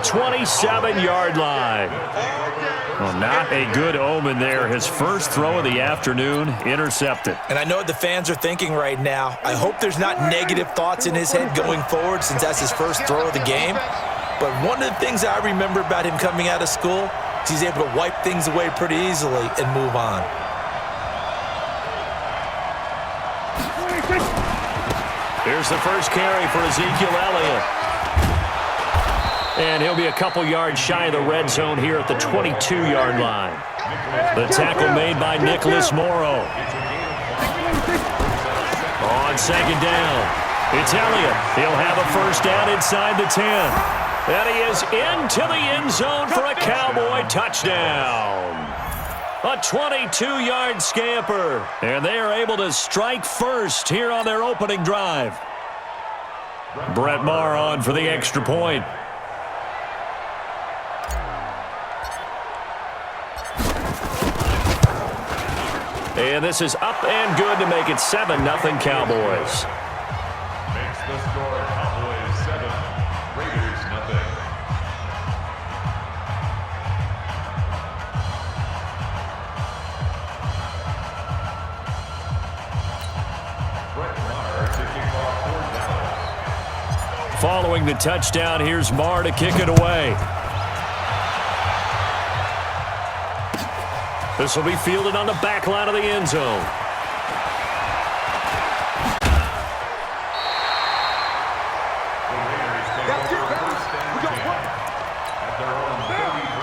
27-yard line. Well, not a good omen there. His first throw of the afternoon intercepted. And I know what the fans are thinking right now. I hope there's not negative thoughts in his head going forward since that's his first throw of the game. But one of the things I remember about him coming out of school is he's able to wipe things away pretty easily and move on. Here's the first carry for Ezekiel Elliott. And he'll be a couple yards shy of the red zone here at the 22-yard line. The tackle made by Nicholas Morrow. On second down, it's Elliott. He'll have a first down inside the 10. And he is into the end zone for a Cowboy touchdown. A 22-yard scamper. And they are able to strike first here on their opening drive. Brett Maher on for the extra point. And this is up and good to make it 7-0 Cowboys. Makes the score Cowboys 7, Raiders 0. Brett Maher to kick off for Dallas. Following the touchdown, here's Maher to kick it away. This will be fielded on the back line of the end zone.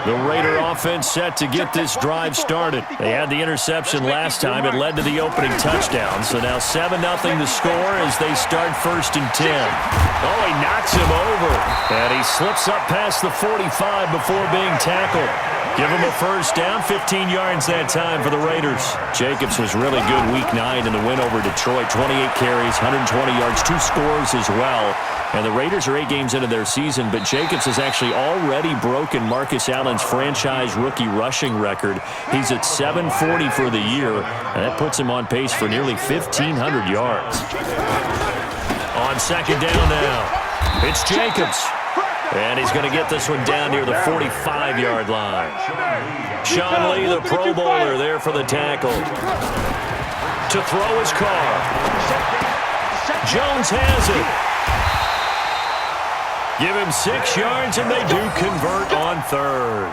The Raider offense set to get this drive started. They had the interception last time. It led to the opening touchdown. So now 7-0 the score as they start 1st and 10. Oh, he knocks him over. And he slips up past the 45 before being tackled. Give him a first down, 15 yards that time for the Raiders. Jacobs was really good week 9 in the win over Detroit. 28 carries, 120 yards, 2 scores as well. And the Raiders are 8 games into their season, but Jacobs has actually already broken Marcus Allen's franchise rookie rushing record. He's at 740 for the year, and that puts him on pace for nearly 1,500 yards. On second down now, it's Jacobs. And he's going to get this one down near the 45-yard line. Sean Lee, the Pro Bowler, there for the tackle. To throw his car. Jones has it. Give him 6 yards, and they do convert on 3rd.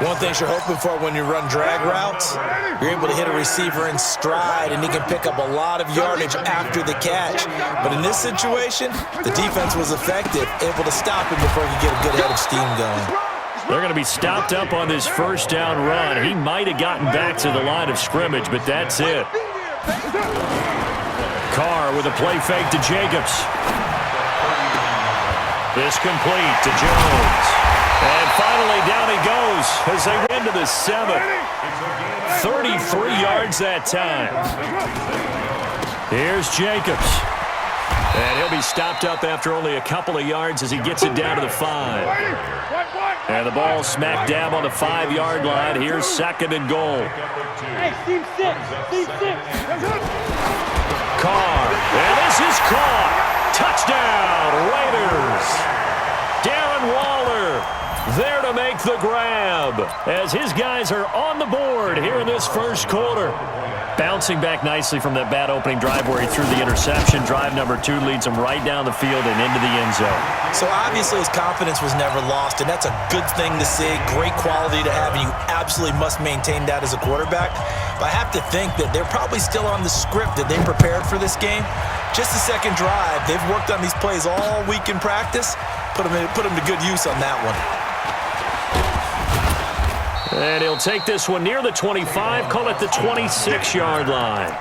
One thing you're hoping for when you run drag routes, you're able to hit a receiver in stride, and he can pick up a lot of yardage after the catch. But in this situation, the defense was effective, able to stop him before he could get a good head of steam going. They're going to be stopped up on this first down run. He might have gotten back to the line of scrimmage, but that's it. Carr with a play fake to Jacobs. This complete to Jones. And finally, down he goes as they get into the 7th. 33 yards that time. Here's Jacobs. And he'll be stopped up after only a couple of yards as he gets it down to the 5. And the ball smack dab on the 5-yard line. Here's 2nd and goal. Hey, team 6. Carr. And this is caught. Touchdown, Raiders. Darren Waller there to make the grab as his guys are on the board here in this first quarter. Bouncing back nicely from that bad opening drive where he threw the interception. Drive number 2 leads him right down the field and into the end zone. So obviously his confidence was never lost, and that's a good thing to see. Great quality to have, and you absolutely must maintain that as a quarterback. But I have to think that they're probably still on the script that they prepared for this game. Just the second drive. They've worked on these plays all week in practice. Put them to good use on that one. And he'll take this one near the 25, call it the 26-yard line.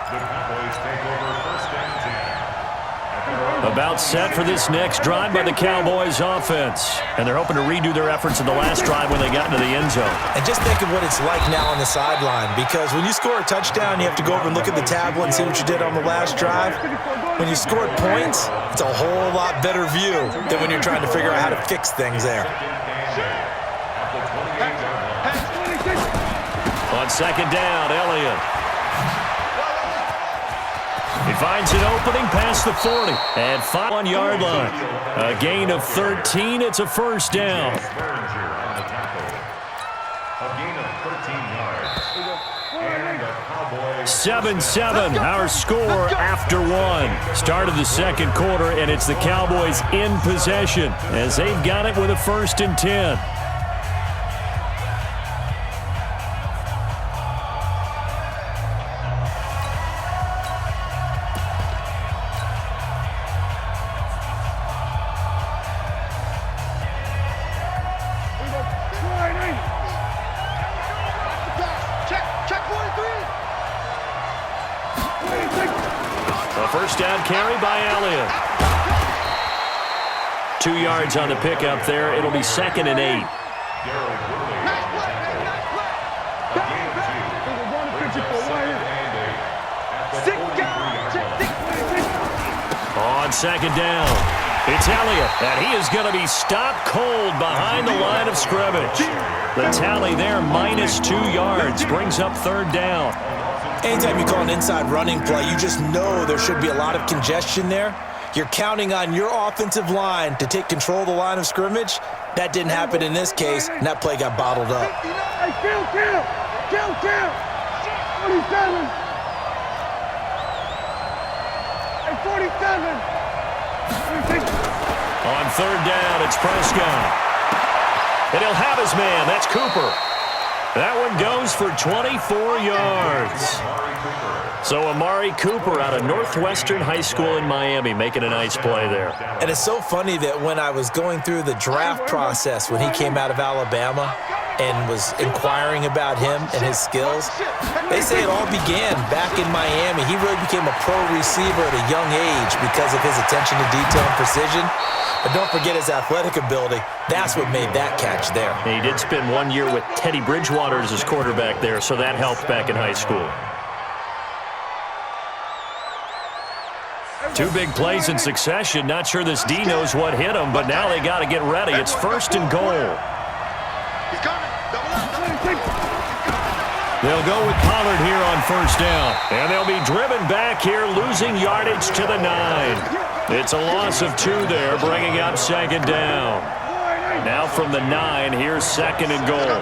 About set for this next drive by the Cowboys offense. And they're hoping to redo their efforts in the last drive when they got into the end zone. And just think of what it's like now on the sideline, because when you score a touchdown, you have to go over and look at the tablet and see what you did on the last drive. When you scored points, it's a whole lot better view than when you're trying to figure out how to fix things there. On second down, Elliott. He finds an opening past the 40 at 5-1-yard line. A gain of 13. It's a first down. A gain of 13 yards. And the Cowboys 7-7, our score after one. Start of the second quarter, and it's the Cowboys in possession as they've got it with a 1st and 10. First down carry by Elliott. 2 yards on the pickup there. It'll be 2nd and 8. On 2nd down, it's Elliott, and he is going to be stopped cold behind the line of scrimmage. The tally there, -2 yards, brings up 3rd down. Anytime you call an inside running play, you just know there should be a lot of congestion there. You're counting on your offensive line to take control of the line of scrimmage. That didn't happen in this case, and that play got bottled up. Hey, kill. 47. Hey, 47. On 3rd down, it's Prescott. And he'll have his man. That's Cooper. That one goes for 24 yards. So Amari Cooper out of Northwestern High School in Miami making a nice play there. And it's so funny that when I was going through the draft process when he came out of Alabama and was inquiring about him and his skills, they say it all began back in Miami. He really became a pro receiver at a young age because of his attention to detail and precision. But don't forget his athletic ability. That's what made that catch there. And he did spend 1 year with Teddy Bridgewater as his quarterback there, so that helped back in high school. 2 big plays in succession. Not sure this D knows what hit him, but now they got to get ready. It's 1st and goal. They'll go with Pollard here on 1st down. And they'll be driven back here, losing yardage to the 9. It's a loss of 2 there, bringing up 2nd down. Now from the 9, here's 2nd and goal.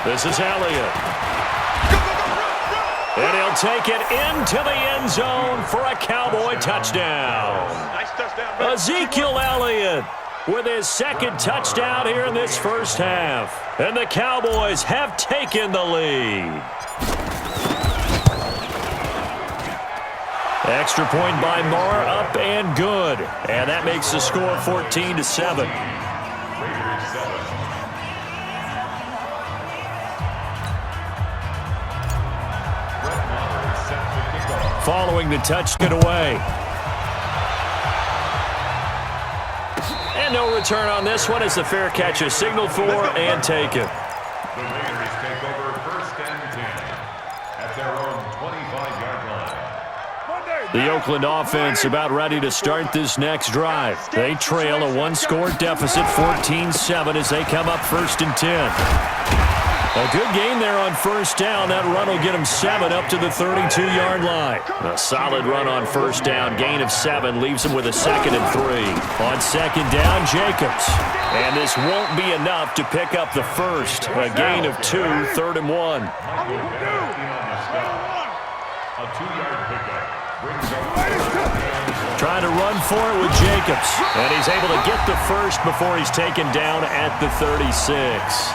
This is Elliott. And he'll take it into the end zone for a Cowboy touchdown. Ezekiel Elliott with his 2nd touchdown here in this first half. And the Cowboys have taken the lead. Extra point by Moore, up and good. And that makes the score 14-7. Following the touch, get away. And no return on this one as the fair catch is signaled for and taken. The Raiders take over 1st and 10 at their own 25-yard line. The Oakland offense about ready to start this next drive. They trail a 1-score deficit, 14-7, as they come up 1st and 10. A good game there on 1st down. That run will get them 7 up to the 32-yard line. A solid run on 1st down. Gain of 7 leaves them with a 2nd and 3. On 2nd down, Jacobs. And this won't be enough to pick up the first. A gain of 2, 3rd and 1. A 2-yard pickup brings up Trying to run for it with Jacobs. And he's able to get the first before he's taken down at the 36.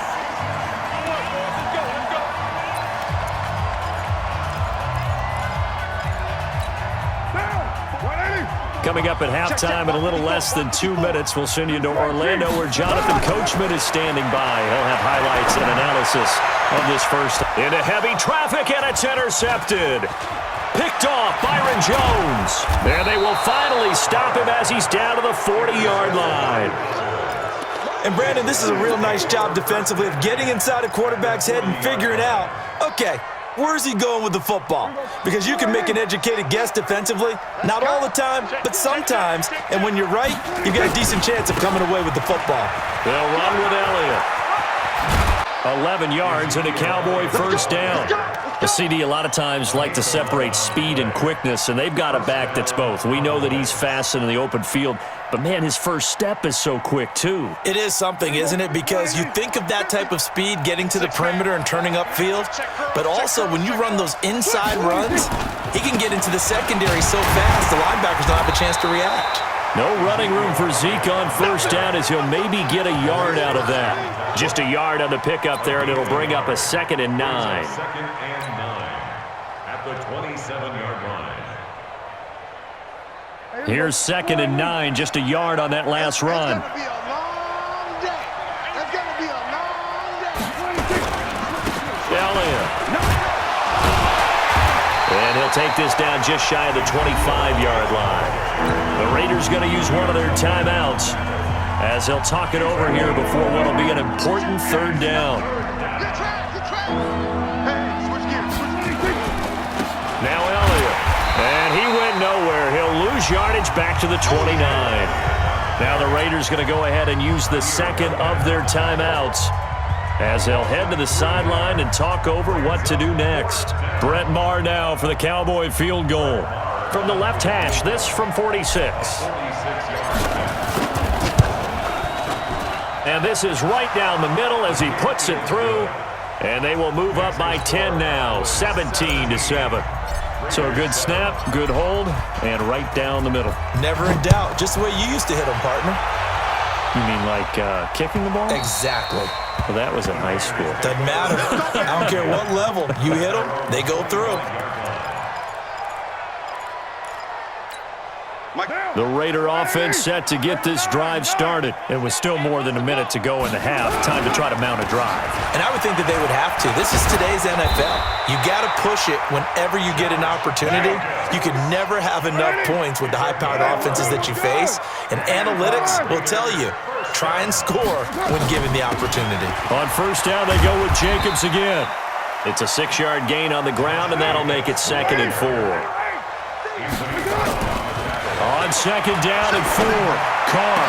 Coming up at halftime in a little less than 2 minutes, we'll send you to Orlando where Jonathan Coachman is standing by. He'll have highlights and analysis of this first. Into heavy traffic, and it's intercepted. Picked off Byron Jones. And they will finally stop him as he's down to the 40-yard line. And Brandon, this is a real nice job defensively of getting inside a quarterback's head and figuring out, okay, where's he going with the football? Because you can make an educated guess defensively. Not all the time, but sometimes. And when you're right, you've got a decent chance of coming away with the football. They'll run with Elliott. 11 yards and a Cowboy first down. The CD a lot of times like to separate speed and quickness, and they've got a back that's both. We know that he's fast in the open field, but, man, his first step is so quick, too. It is something, isn't it? Because you think of that type of speed getting to the perimeter and turning upfield, but also when you run those inside runs, he can get into the secondary so fast the linebackers don't have a chance to react. No running room for Zeke on first down as he'll maybe get a yard out of that. Just a yard on the pickup there, and it'll bring up a 2nd and 9. 2nd and 9 at the 27-yard line. Here's 2nd and 9, just a yard on that last run. It's gonna be a long day. It's gonna be a long day. Elliott. And he'll take this down just shy of the 25-yard line. The Raiders going to use one of their timeouts as they'll talk it over here before what will be an important 3rd down. Now Elliott. And he went nowhere. He'll lose yardage back to the 29. Now the Raiders going to go ahead and use the 2nd of their timeouts as they'll head to the sideline and talk over what to do next. Brett Maher now for the Cowboy field goal. From the left hash, this from 46. And this is right down the middle as he puts it through. And they will move up by 10 now, 17-7. So a good snap, good hold, and right down the middle. Never in doubt. Just the way you used to hit them, partner. You mean like kicking the ball? Exactly. Well, that was in high school. Doesn't matter. I don't care what level. You hit them, they go through. The Raider offense set to get this drive started. It was still more than a minute to go in the half. Time to try to mount a drive. And I would think that they would have to. This is today's NFL. You got to push it whenever you get an opportunity. You can never have enough points with the high-powered offenses that you face. And analytics will tell you, try and score when given the opportunity. On first down, they go with Jacobs again. It's a 6-yard gain on the ground, and that'll make it 2nd and 4. On 2nd down and 4, Carr.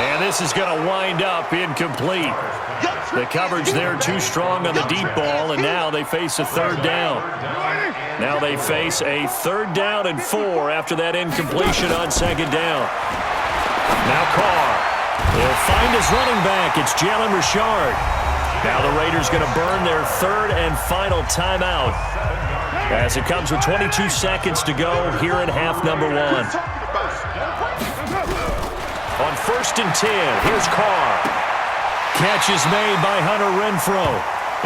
And this is going to wind up incomplete. The coverage there too strong on the deep ball, and now they face a 3rd down. Now they face a 3rd down and 4 after that incompletion on 2nd down. Now Carr. He'll find his running back. It's Jalen Richard. Now the Raiders going to burn their 3rd and final timeout as it comes with 22 seconds to go here in half number 1. On 1st and 10, here's Carr. Catch is made by Hunter Renfrow.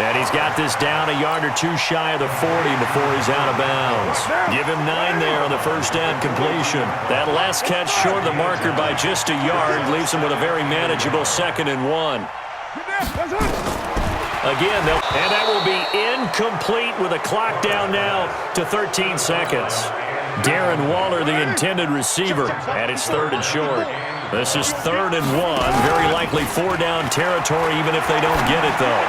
And he's got this down a yard or two shy of the 40 before he's out of bounds. Give him 9 there on the first down completion. That last catch short of the marker by just a yard leaves him with a very manageable 2nd and 1. Again, and that will be incomplete with a clock down now to 13 seconds. Darren Waller, the intended receiver, and it's 3rd and short. This is 3rd and 1, very likely 4-down territory even if they don't get it, though.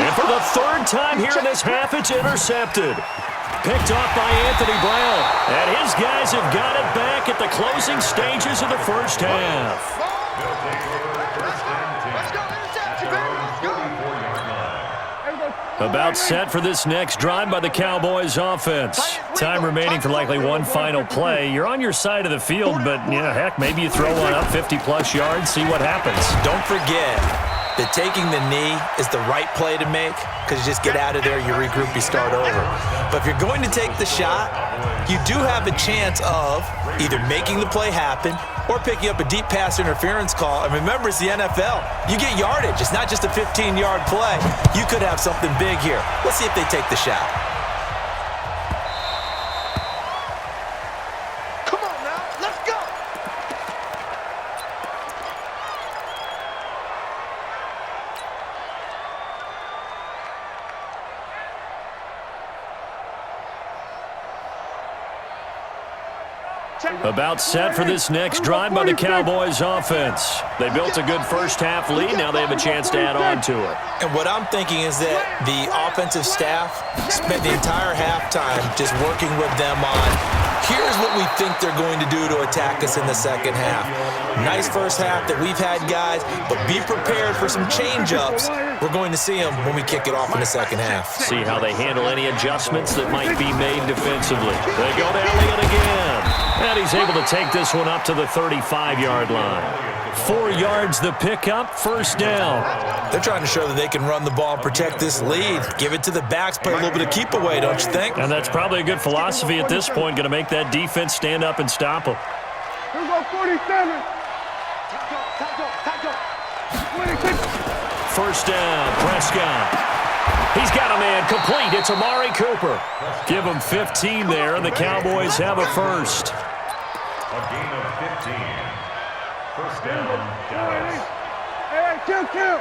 And for the 3rd time here in this half, it's intercepted. Picked off by Anthony Brown. And his guys have got it back at the closing stages of the first half. About set for this next drive by the Cowboys offense. Time remaining for likely one final play. You're on your side of the field, but, heck, maybe you throw one up 50-plus yards, see what happens. Don't forget that taking the knee is the right play to make because you just get out of there, you regroup, you start over. But if you're going to take the shot, you do have a chance of either making the play happen or picking up a deep pass interference call. And remember, it's the NFL. You get yardage. It's not just a 15-yard play. You could have something big here. Let's see if they take the shot. Come on now, let's go. About set for this next drive by the Cowboys offense. They built a good first half lead. Now they have a chance to add on to it. And what I'm thinking is that the offensive staff spent the entire halftime just working with them on, here's what we think they're going to do to attack us in the second half. Nice first half that we've had, guys, but be prepared for some change-ups. We're going to see them when we kick it off in the second half. See how they handle any adjustments that might be made defensively. They go to Elliott again. And he's able to take this one up to the 35-yard line. 4 yards the pickup, first down. They're trying to show that they can run the ball and protect this lead. Give it to the backs, play a little bit of keep away, don't you think? And that's probably a good philosophy at this point, going to make that defense stand up and stop them. Here we go, 47. First down, Prescott. He's got a man complete. It's Amari Cooper. Give him 15 there, and the Cowboys have a first. A gain of 15. First down, Dallas. Hey, kill.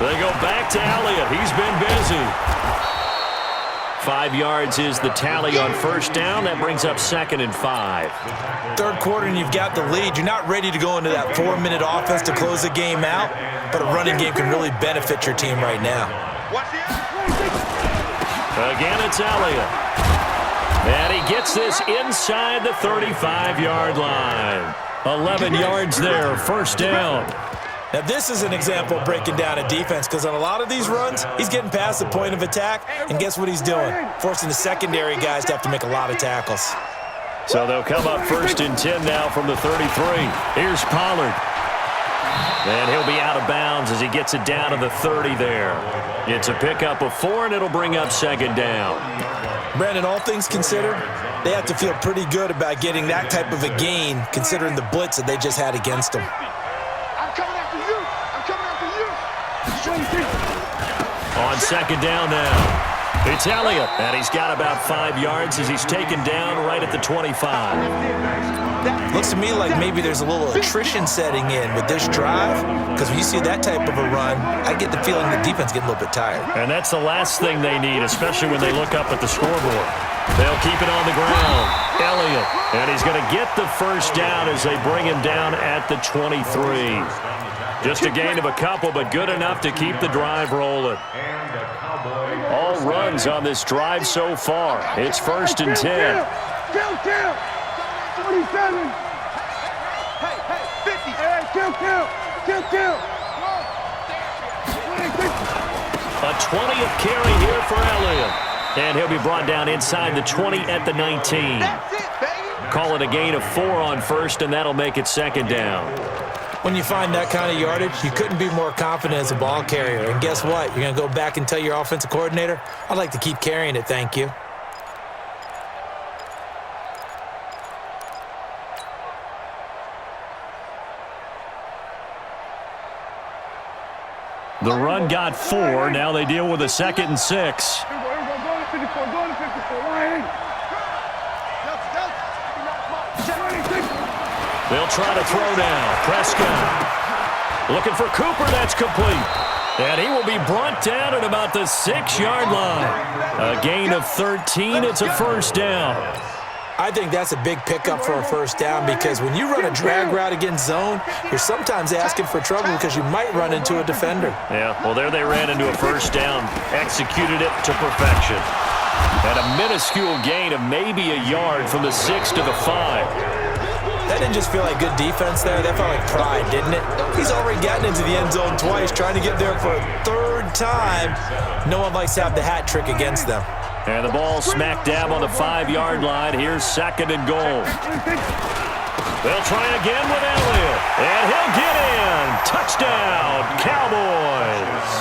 They go back to Elliott. He's been busy. 5 yards is the tally on first down. That brings up 2nd and 5. Third quarter and you've got the lead. You're not ready to go into that 4-minute offense to close the game out, but a running game can really benefit your team right now. Again, it's Elliott. And he gets this inside the 35-yard line. 11 yards there, first down. Now, this is an example of breaking down a defense because on a lot of these runs, he's getting past the point of attack, and guess what he's doing? Forcing the secondary guys to have to make a lot of tackles. So they'll come up 1st and 10 now from the 33. Here's Pollard. And he'll be out of bounds as he gets it down to the 30 there. It's a pickup of 4, and it'll bring up 2nd down. Brandon, all things considered, they have to feel pretty good about getting that type of a gain considering the blitz that they just had against them. On 2nd down now. It's Elliott, and he's got about 5 yards as he's taken down right at the 25. Looks to me like maybe there's a little attrition setting in with this drive, because when you see that type of a run, I get the feeling the defense getting a little bit tired. And that's the last thing they need, especially when they look up at the scoreboard. They'll keep it on the ground. Elliott, and he's going to get the first down as they bring him down at the 23. Just a gain of a couple, but good enough to keep the drive rolling. All runs on this drive so far. It's 1st and 10. Kill. 27. Hey, 50. Hey, kill. A 20th carry here for Elliott. And he'll be brought down inside the 20 at the 19. That's it, baby. Call it a gain of 4 on first, and that'll make it 2nd down. When you find that kind of yardage, you couldn't be more confident as a ball carrier. And guess what? You're going to go back and tell your offensive coordinator, I'd like to keep carrying it, thank you. The run got 4. Now they deal with a 2nd and 6. Here we go. Go to 54. They'll try to throw down. Prescott looking for Cooper. That's complete. And he will be brought down at about the 6-yard line. A gain of 13. It's a first down. I think that's a big pickup for a first down because when you run a drag route against zone, you're sometimes asking for trouble because you might run into a defender. Yeah, well, there they ran into a first down. Executed it to perfection. And a minuscule gain of maybe a yard from the 6 to the 5. That didn't just feel like good defense there. That felt like pride, didn't it? He's already gotten into the end zone twice, trying to get there for a 3rd time. No one likes to have the hat trick against them. And the ball smack dab on the 5-yard line. Here's 2nd and goal. They'll try again with Elliott. And he'll get in. Touchdown, Cowboys.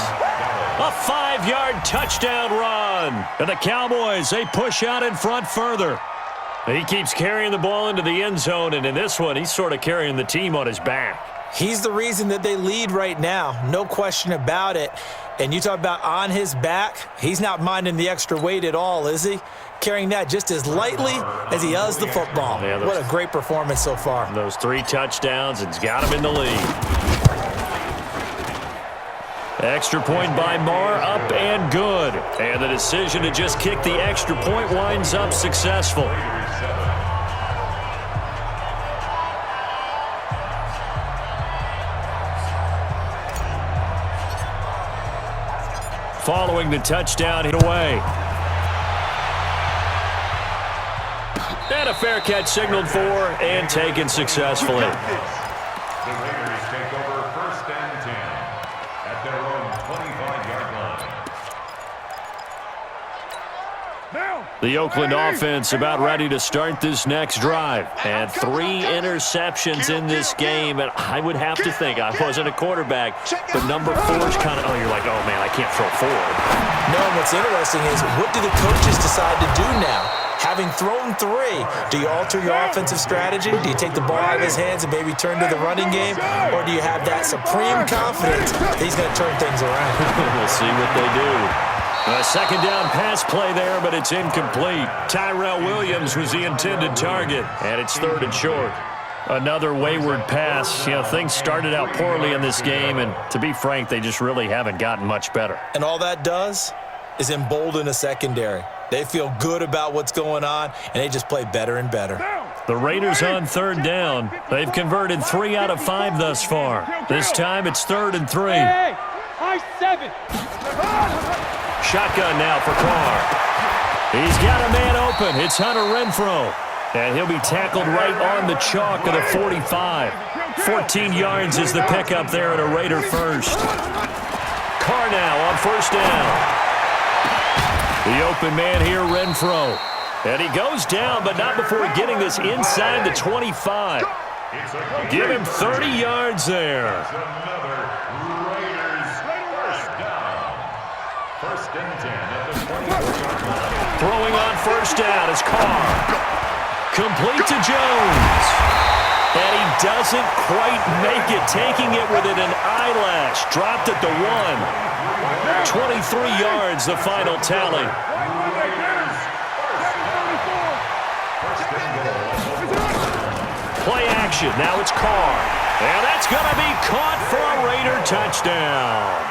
A 5-yard touchdown run. And the Cowboys, they push out in front further. He keeps carrying the ball into the end zone, and in this one, he's sort of carrying the team on his back. He's the reason that they lead right now, no question about it. And you talk about on his back, he's not minding the extra weight at all, is he? Carrying that just as lightly as he does the football. Yeah, what a great performance so far. Those 3 touchdowns, and it's got him in the lead. Extra point by Marr, up and good. And the decision to just kick the extra point winds up successful. Following the touchdown hit away. And a fair catch signaled for and taken successfully. The Raiders take over first and 10 at their own 25-yard line. The Oakland offense about ready to start this next drive. And 3 interceptions in this game. And I would have to think, I wasn't a quarterback, but number 4 is kind of, you're like, oh, man, I can't throw 4. No, what's interesting is what do the coaches decide to do now? Having thrown 3, do you alter your offensive strategy? Do you take the ball out of his hands and maybe turn to the running game? Or do you have that supreme confidence that he's going to turn things around? We'll see what they do. A second down pass play there, but it's incomplete. Tyrell Williams was the intended target, and it's 3rd and short. Another wayward pass. Things started out poorly in this game, and to be frank, they just really haven't gotten much better. And all that does is embolden a secondary. They feel good about what's going on, and they just play better and better. The Raiders on 3rd down. They've converted 3 out of 5 thus far. This time it's 3rd and 3. I-7. Shotgun now for Carr. He's got a man open. It's Hunter Renfrow. And he'll be tackled right on the chalk of the 45. 14 yards is the pickup there at a Raider first. Carr now on 1st down. The open man here, Renfrow. And he goes down, but not before getting this inside the 25. Give him 30 yards there. Another Raiders first down. First and 10 at the 24-yard line. Throwing on 1st down is Carr. Complete to Jones. And he doesn't quite make it, taking it within an eyelash. Dropped at the 1. 23 yards, the final tally. Play action. Now it's Carr. And that's going to be caught for a Raider touchdown.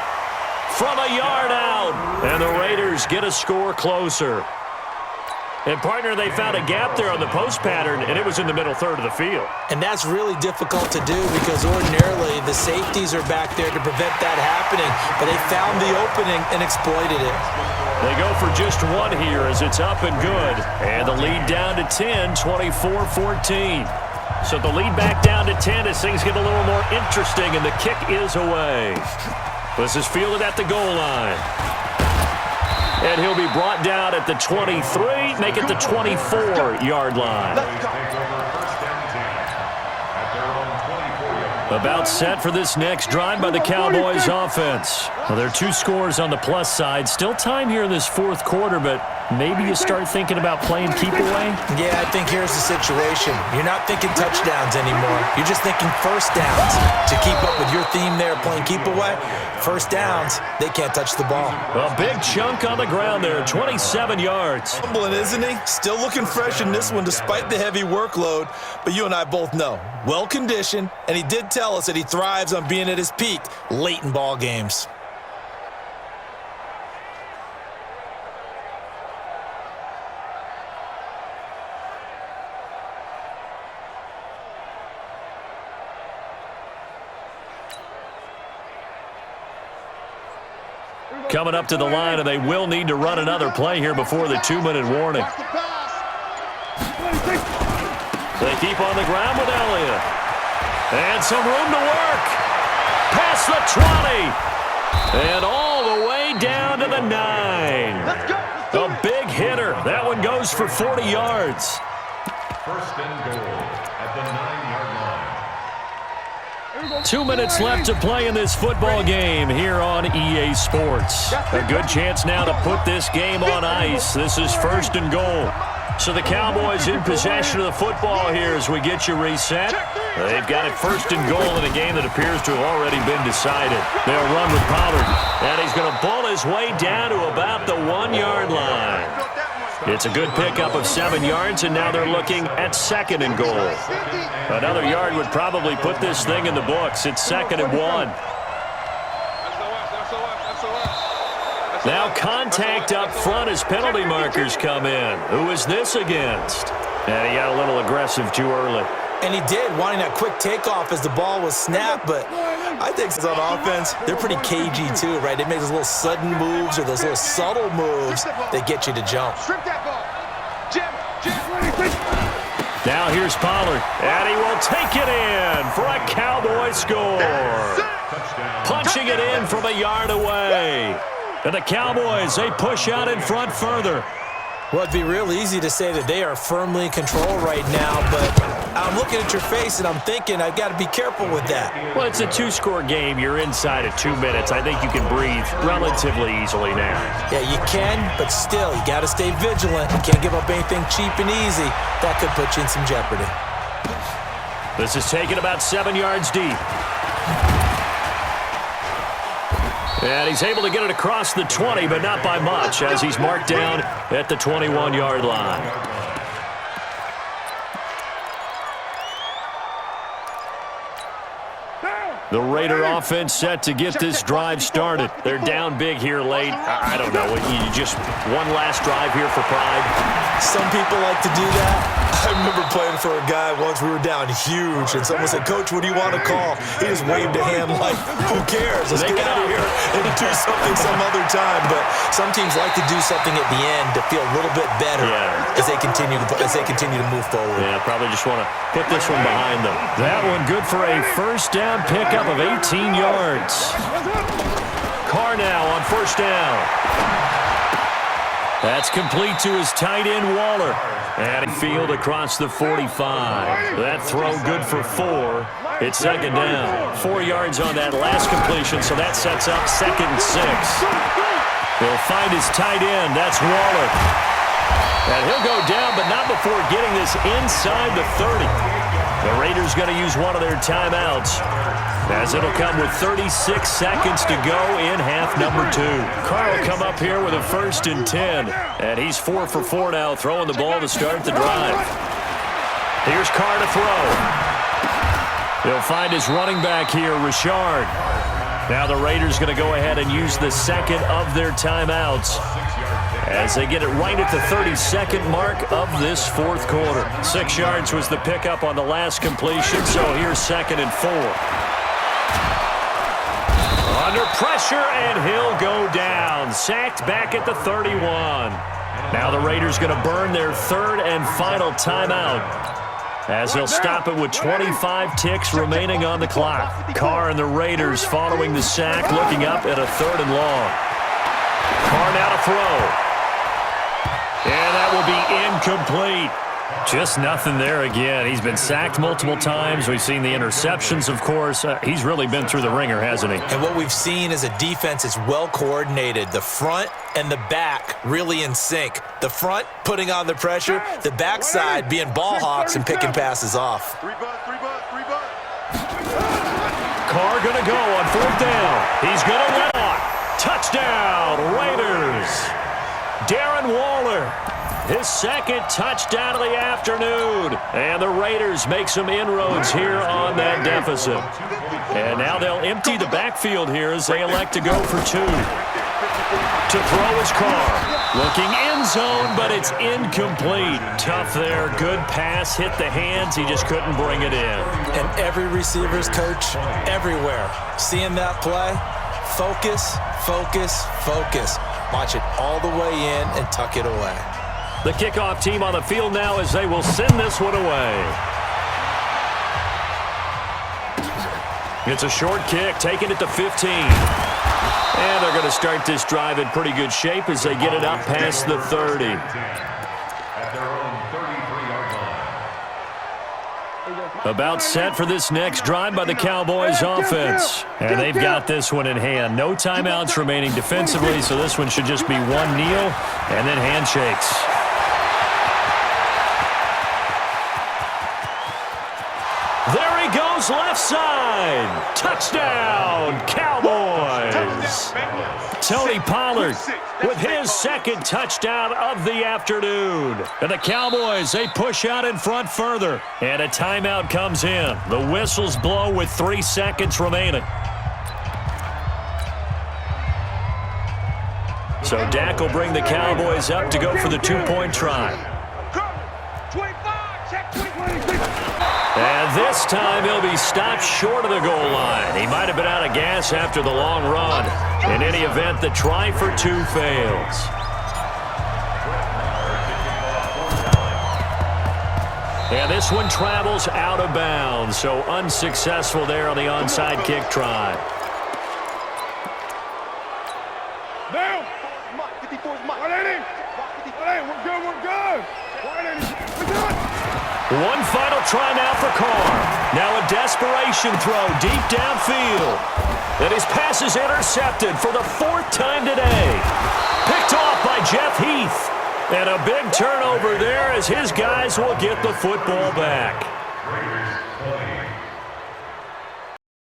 From a yard out. And the Raiders get a score closer. And, partner, they found a gap there on the post pattern, and it was in the middle 3rd of the field. And that's really difficult to do because ordinarily the safeties are back there to prevent that happening, but they found the opening and exploited it. They go for just 1 here as it's up and good. And the lead down to 10, 24-14. So the lead back down to 10 as things get a little more interesting, and the kick is away. This is fielded at the goal line. And he'll be brought down at the 23, make it the 24-yard line. About set for this next drive by the Cowboys offense. Well, there are 2 scores on the plus side. Still time here in this 4th quarter, but maybe you start thinking about playing keep away? Yeah, I think here's the situation. You're not thinking touchdowns anymore. You're just thinking first downs. To keep up with your theme there, playing keep away, first downs, they can't touch the ball. A big chunk on the ground there, 27 yards. Humbling, isn't he? Still looking fresh in this one despite the heavy workload. But you and I both know, well-conditioned, and he did tell us that he thrives on being at his peak late in ball games. Coming up to the line, and they will need to run another play here before the 2-minute warning. They keep on the ground with Elliott. And some room to work. Past the 20. And all the way down to the 9. A big hitter. That one goes for 40 yards. First and goal at the 9-yard line. 2 minutes left to play in this football game here on EA Sports. A good chance now to put this game on ice. This is 1st and goal. So the Cowboys in possession of the football here as we get you reset. They've got it 1st and goal in a game that appears to have already been decided. They'll run with Pollard. And he's going to bull his way down to about the 1-yard line. It's a good pickup of 7 yards, and now they're looking at 2nd and goal. Another yard would probably put this thing in the books. It's 2nd and 1. Now contact up front as penalty markers come in. Who is this against? And he got a little aggressive too early. And he did, wanting that quick takeoff as the ball was snapped, but I think on offense, they're pretty cagey too, right? They make those little sudden moves or those little subtle moves that get you to jump. Strip that ball. Jim. Now here's Pollard, and he will take it in for a Cowboy score. Punching it in from a yard away. And the Cowboys, they push out in front further. Well, it'd be real easy to say that they are firmly in control right now, but I'm looking at your face and I'm thinking I've got to be careful with that. Well, it's a two-score game. You're inside of 2 minutes. I think you can breathe relatively easily now. Yeah, you can, but still, you got to stay vigilant. You can't give up anything cheap and easy. That could put you in some jeopardy. This is taken about 7 yards deep. And he's able to get it across the 20, but not by much, as he's marked down at the 21-yard line. The Raider offense set to get this drive started. They're down big here late. I don't know. You just one last drive here for pride. Some people like to do that. I remember playing for a guy once. We were down huge, and someone said, "Coach, what do you want to call?" He just waved a hand like, "Who cares? Let's get out of here and do something some other time." But some teams like to do something at the end to feel a little bit better as they continue to move forward. Yeah, probably just want to put this one behind them. That one good for a first down pickup of 18 yards. Carr now on first down. That's complete to his tight end, Waller. And field across the 45. That throw good for 4. It's second down. 4 yards on that last completion, so that sets up 2nd and 6. He'll find his tight end. That's Waller. And he'll go down, but not before getting this inside the 30. The Raiders going to use one of their timeouts, as it'll come with 36 seconds to go in half number 2. Carr will come up here with a 1st and 10, and he's 4 for 4 now, throwing the ball to start the drive. Here's Carr to throw. He'll find his running back here, Richard. Now the Raiders going to go ahead and use the second of their timeouts, as they get it right at the 32nd mark of this 4th quarter. 6 yards was the pickup on the last completion, so here's 2nd and 4. Under pressure, and he'll go down. Sacked back at the 31. Now the Raiders going to burn their 3rd and final timeout, as they'll stop it with 25 ticks remaining on the clock. Carr and the Raiders following the sack, looking up at a 3rd and long. Carr now to throw. And that will be incomplete. Just nothing there again. He's been sacked multiple times. We've seen the interceptions, of course. He's really been through the ringer, hasn't he? And what we've seen is a defense that's well coordinated. The front and the back really in sync. The front putting on the pressure, the backside being ball hawks and picking passes off. Carr going to go on 4th down. He's going to win on. Touchdown, Raiders. Darren Waller, his 2nd touchdown of the afternoon. And the Raiders make some inroads here on that deficit. And now they'll empty the backfield here as they elect to go for 2. To throw is Carr. Looking end zone, but it's incomplete. Tough there. Good pass. Hit the hands. He just couldn't bring it in. And every receiver's coach everywhere. Seeing that play, focus, focus, focus. Watch it all the way in and tuck it away. The kickoff team on the field now as they will send this one away. It's a short kick, taking it to 15. And they're going to start this drive in pretty good shape as they get it up past the 30. About set for this next drive by the Cowboys offense. And they've got this one in hand. No timeouts remaining defensively, so this one should just be one kneel and then handshakes. There he goes, left side. Touchdown, Cowboys. Tony Pollard with his 2nd touchdown of the afternoon. And the Cowboys, they push out in front further. And a timeout comes in. The whistles blow with 3 seconds remaining. So Dak will bring the Cowboys up to go for the 2-point try. And this time he'll be stopped short of the goal line. He might have been out of gas after the long run. In any event, the try for 2 fails. And this one travels out of bounds, so unsuccessful there on the onside kick try. Now. We're good. One final try now for Carr. Now a desperation throw deep downfield. And his pass is intercepted for the 4th time today. Picked off by Jeff Heath. And a big turnover there as his guys will get the football back. Raiders 20.